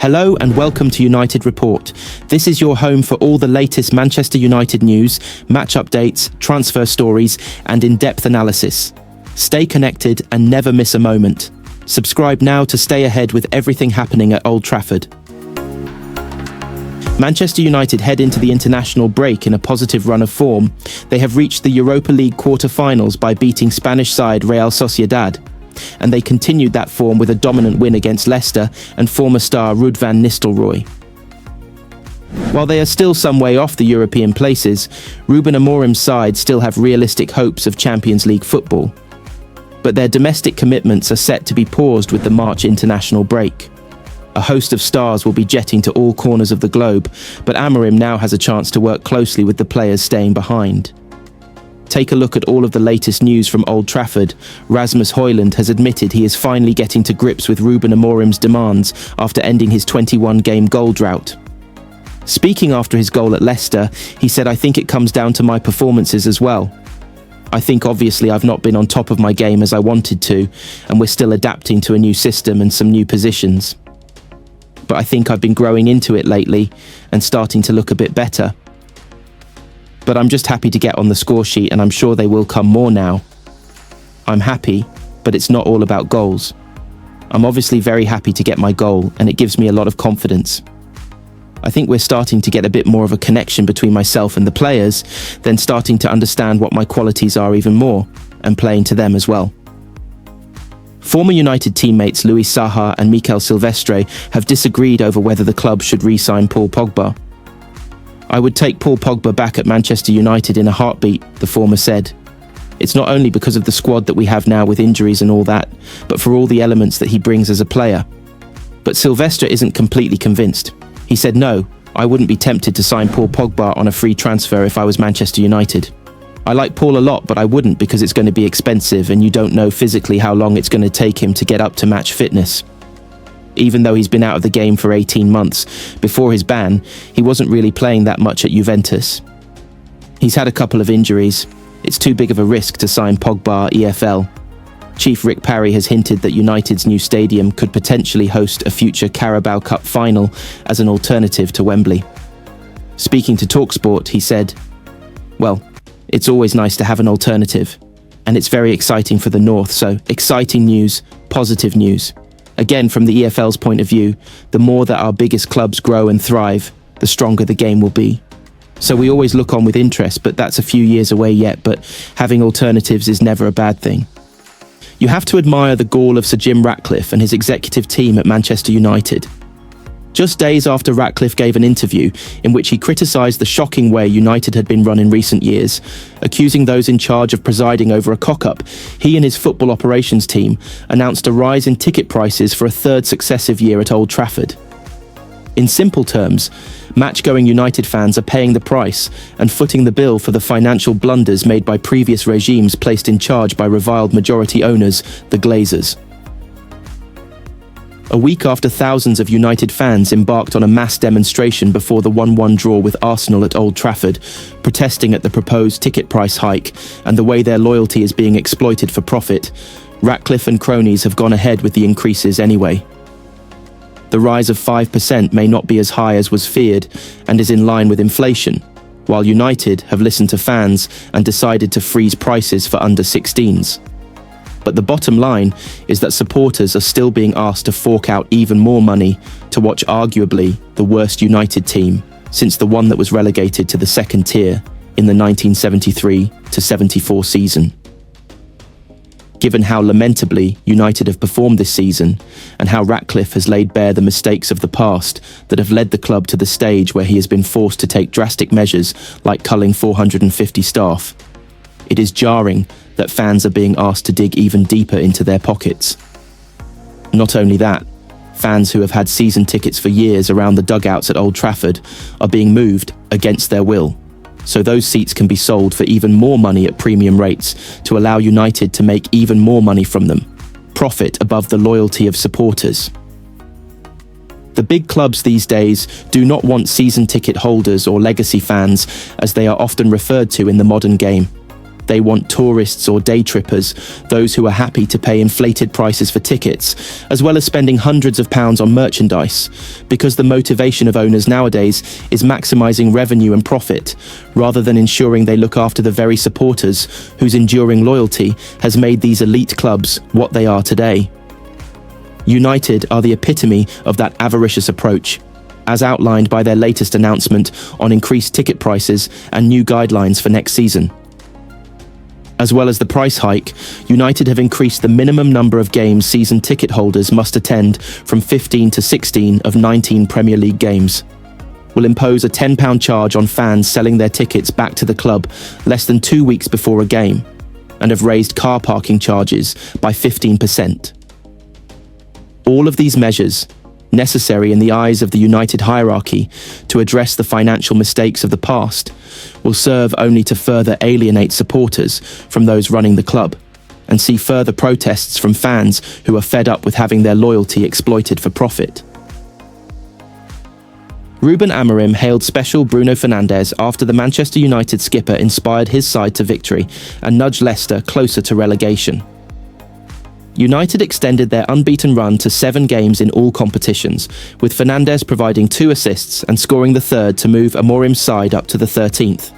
Hello and welcome to United Report. This is your home for all the latest Manchester United news, match updates, transfer stories, and in-depth analysis. Stay connected and never miss a moment. Subscribe now to stay ahead with everything happening at Old Trafford. Manchester United head into the international break in a positive run of form. They have reached the Europa League quarter-finals by beating Spanish side Real Sociedad. And they continued that form with a dominant win against Leicester and former star Ruud van Nistelrooy. While they are still some way off the European places, Ruben Amorim's side still have realistic hopes of Champions League football. But their domestic commitments are set to be paused with the March international break. A host of stars will be jetting to all corners of the globe, but Amorim now has a chance to work closely with the players staying behind. Take a look at all of the latest news from Old Trafford. Rasmus Højlund has admitted he is finally getting to grips with Ruben Amorim's demands after ending his 21-game goal drought. Speaking after his goal at Leicester, he said, "I think it comes down to my performances as well. I think obviously I've not been on top of my game as I wanted to, and we're still adapting to a new system and some new positions. But I think I've been growing into it lately and starting to look a bit better. But I'm just happy to get on the score sheet, and I'm sure they will come more now. I'm happy, but it's not all about goals. I'm obviously very happy to get my goal, and it gives me a lot of confidence. I think we're starting to get a bit more of a connection between myself and the players, then starting to understand what my qualities are even more, and playing to them as well." Former United teammates Luis Saha and Mikel Silvestre have disagreed over whether the club should re-sign Paul Pogba. "I would take Paul Pogba back at Manchester United in a heartbeat," the former said. "It's not only because of the squad that we have now with injuries and all that, but for all the elements that he brings as a player." But Silvestre isn't completely convinced. He said, "No, I wouldn't be tempted to sign Paul Pogba on a free transfer if I was Manchester United. I like Paul a lot, but I wouldn't because it's going to be expensive and you don't know physically how long it's going to take him to get up to match fitness. Even though he's been out of the game for 18 months, before his ban, he wasn't really playing that much at Juventus. He's had a couple of injuries. It's too big of a risk to sign Pogba EFL. Chief Rick Parry has hinted that United's new stadium could potentially host a future Carabao Cup final as an alternative to Wembley." Speaking to TalkSport, he said, "Well, it's always nice to have an alternative, and it's very exciting for the North, so exciting news, positive news. Again, from the EFL's point of view, the more that our biggest clubs grow and thrive, the stronger the game will be. So we always look on with interest, but that's a few years away yet, but having alternatives is never a bad thing." You have to admire the gall of Sir Jim Ratcliffe and his executive team at Manchester United. Just days after Ratcliffe gave an interview in which he criticised the shocking way United had been run in recent years, accusing those in charge of presiding over a cock-up, he and his football operations team announced a rise in ticket prices for a third successive year at Old Trafford. In simple terms, match-going United fans are paying the price and footing the bill for the financial blunders made by previous regimes placed in charge by reviled majority owners, the Glazers. A week after thousands of United fans embarked on a mass demonstration before the 1-1 draw with Arsenal at Old Trafford, protesting at the proposed ticket price hike and the way their loyalty is being exploited for profit, Ratcliffe and cronies have gone ahead with the increases anyway. The rise of 5% may not be as high as was feared and is in line with inflation, while United have listened to fans and decided to freeze prices for under-16s. But the bottom line is that supporters are still being asked to fork out even more money to watch arguably the worst United team since the one that was relegated to the second tier in the 1973-74 season. Given how lamentably United have performed this season and how Ratcliffe has laid bare the mistakes of the past that have led the club to the stage where he has been forced to take drastic measures like culling 450 staff, it is jarring that fans are being asked to dig even deeper into their pockets. Not only that, fans who have had season tickets for years around the dugouts at Old Trafford are being moved against their will, so those seats can be sold for even more money at premium rates to allow United to make even more money from them, profit above the loyalty of supporters. The big clubs these days do not want season ticket holders or legacy fans, as they are often referred to in the modern game. They want tourists or day trippers, those who are happy to pay inflated prices for tickets, as well as spending hundreds of pounds on merchandise, because the motivation of owners nowadays is maximising revenue and profit, rather than ensuring they look after the very supporters whose enduring loyalty has made these elite clubs what they are today. United are the epitome of that avaricious approach, as outlined by their latest announcement on increased ticket prices and new guidelines for next season. As well as the price hike, United have increased the minimum number of games season ticket holders must attend from 15 to 16 of 19 Premier League games. Will impose a £10 charge on fans selling their tickets back to the club less than 2 weeks before a game, and have raised car parking charges by 15%. All of these measures, necessary in the eyes of the United hierarchy to address the financial mistakes of the past, will serve only to further alienate supporters from those running the club, and see further protests from fans who are fed up with having their loyalty exploited for profit. Ruben Amorim hailed special Bruno Fernandes after the Manchester United skipper inspired his side to victory and nudged Leicester closer to relegation. United extended their unbeaten run to 7 games in all competitions, with Fernandes providing 2 assists and scoring the third to move Amorim's side up to the 13th.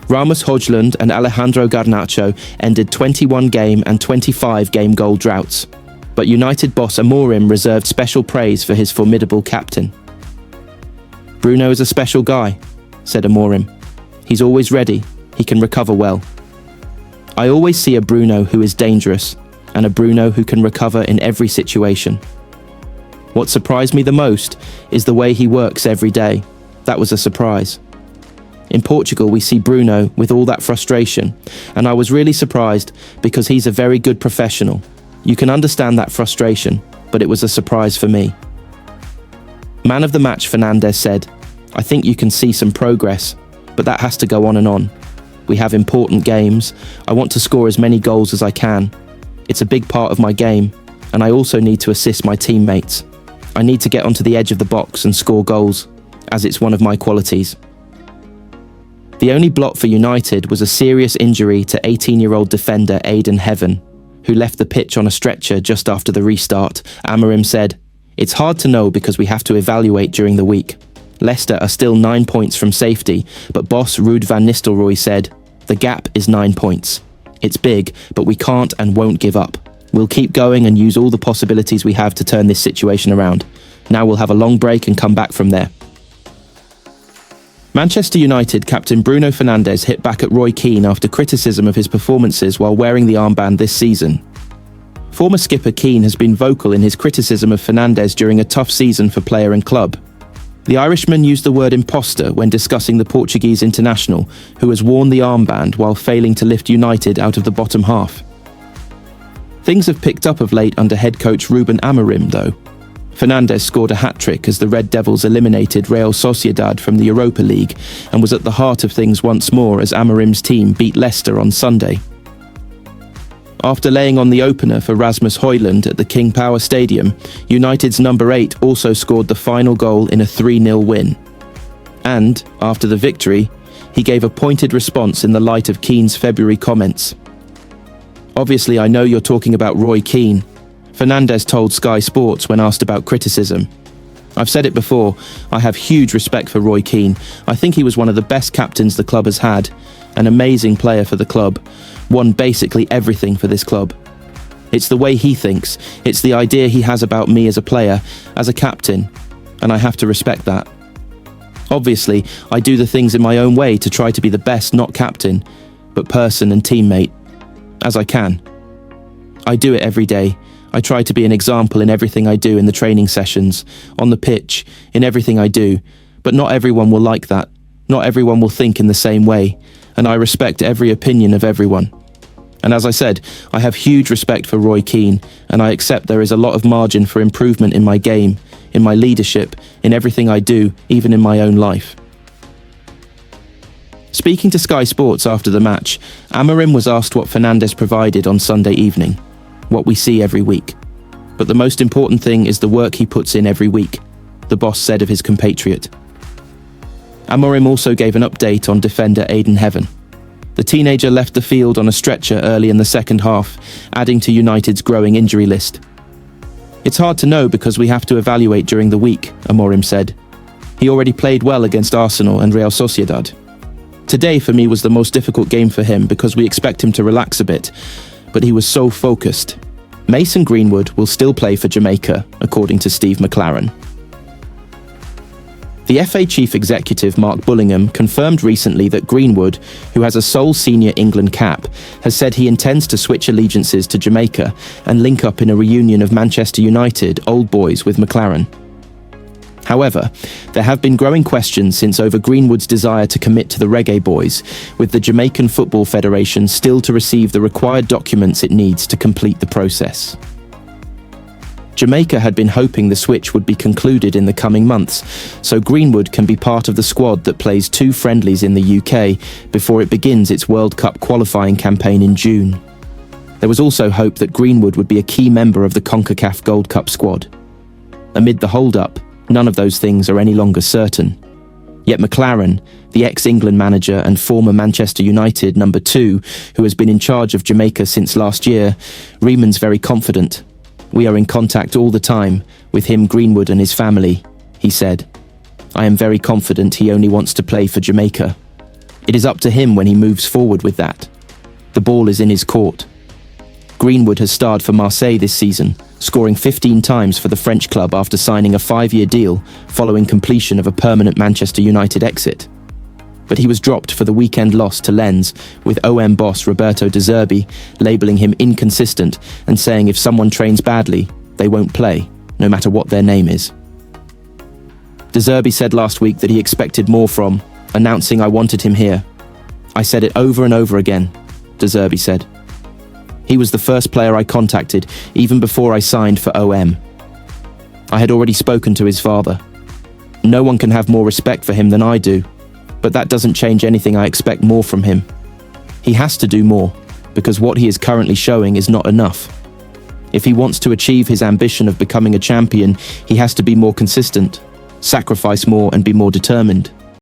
Ramos Hojlund and Alejandro Garnacho ended 21-game and 25-game goal droughts, but United boss Amorim reserved special praise for his formidable captain. "Bruno is a special guy," said Amorim. "He's always ready, he can recover well. I always see a Bruno who is dangerous, and a Bruno who can recover in every situation. What surprised me the most is the way he works every day. That was a surprise. In Portugal, we see Bruno with all that frustration, and I was really surprised because he's a very good professional. You can understand that frustration, but it was a surprise for me." Man of the match Fernandes said, "I think you can see some progress, but that has to go on and on. We have important games. I want to score as many goals as I can. It's a big part of my game, and I also need to assist my teammates. I need to get onto the edge of the box and score goals, as it's one of my qualities." The only blot for United was a serious injury to 18-year-old defender Aidan Heaven, who left the pitch on a stretcher just after the restart. Amorim said, "It's hard to know because we have to evaluate during the week. Leicester are still 9 points from safety, but boss Ruud van Nistelrooy said, 'The gap is 9 points. It's big, but we can't and won't give up. We'll keep going and use all the possibilities we have to turn this situation around. Now we'll have a long break and come back from there.'" Manchester United captain Bruno Fernandes hit back at Roy Keane after criticism of his performances while wearing the armband this season. Former skipper Keane has been vocal in his criticism of Fernandes during a tough season for player and club. The Irishman used the word imposter when discussing the Portuguese international, who has worn the armband while failing to lift United out of the bottom half. Things have picked up of late under head coach Ruben Amorim, though. Fernandes scored a hat-trick as the Red Devils eliminated Real Sociedad from the Europa League and was at the heart of things once more as Amorim's team beat Leicester on Sunday. After laying on the opener for Rasmus Højlund at the King Power Stadium, United's number 8 also scored the final goal in a 3-0 win. And, after the victory, he gave a pointed response in the light of Keane's February comments. "Obviously, I know you're talking about Roy Keane," Fernandes told Sky Sports when asked about criticism. "I've said it before, I have huge respect for Roy Keane. I think he was one of the best captains the club has had, an amazing player for the club, won basically everything for this club. It's the way he thinks, it's the idea he has about me as a player, as a captain, and I have to respect that. Obviously, I do the things in my own way to try to be the best, not captain, but person and teammate, as I can. I do it every day. I try to be an example in everything I do in the training sessions, on the pitch, in everything I do, but not everyone will like that. Not everyone will think in the same way, and I respect every opinion of everyone. And as I said, I have huge respect for Roy Keane, and I accept there is a lot of margin for improvement in my game, in my leadership, in everything I do, even in my own life." Speaking to Sky Sports after the match, Amorim was asked what Fernandes provided on Sunday evening, what we see every week. But the most important thing is the work he puts in every week, the boss said of his compatriot. Amorim also gave an update on defender Aidan Heaven. The teenager left the field on a stretcher early in the second half, adding to United's growing injury list. It's hard to know because we have to evaluate during the week, Amorim said. He already played well against Arsenal and Real Sociedad. Today for me was the most difficult game for him because we expect him to relax a bit, but he was so focused. Mason Greenwood will still play for Jamaica, according to Steve McLaren. The FA Chief Executive Mark Bullingham confirmed recently that Greenwood, who has a sole senior England cap, has said he intends to switch allegiances to Jamaica and link up in a reunion of Manchester United old boys with McLaren. However, there have been growing questions since over Greenwood's desire to commit to the Reggae Boys, with the Jamaican Football Federation still to receive the required documents it needs to complete the process. Jamaica had been hoping the switch would be concluded in the coming months, so Greenwood can be part of the squad that plays 2 friendlies in the UK before it begins its World Cup qualifying campaign in June. There was also hope that Greenwood would be a key member of the CONCACAF Gold Cup squad. Amid the hold-up, none of those things are any longer certain. Yet McLaren, the ex-England manager and former Manchester United number 2, who has been in charge of Jamaica since last year, remains very confident. "We are in contact all the time, with him, Greenwood and his family," he said. "I am very confident he only wants to play for Jamaica. It is up to him when he moves forward with that. The ball is in his court." Greenwood has starred for Marseille this season, scoring 15 times for the French club after signing a 5-year deal following completion of a permanent Manchester United exit. But he was dropped for the weekend loss to Lens, with OM boss Roberto De Zerbi labelling him inconsistent and saying if someone trains badly, they won't play, no matter what their name is. De Zerbi said last week that he expected more from, announcing "I wanted him here. I said it over and over again," De Zerbi said. "He was the first player I contacted, even before I signed for OM. I had already spoken to his father. No one can have more respect for him than I do, but that doesn't change anything. I expect more from him. He has to do more, because what he is currently showing is not enough. If he wants to achieve his ambition of becoming a champion, he has to be more consistent, sacrifice more and be more determined."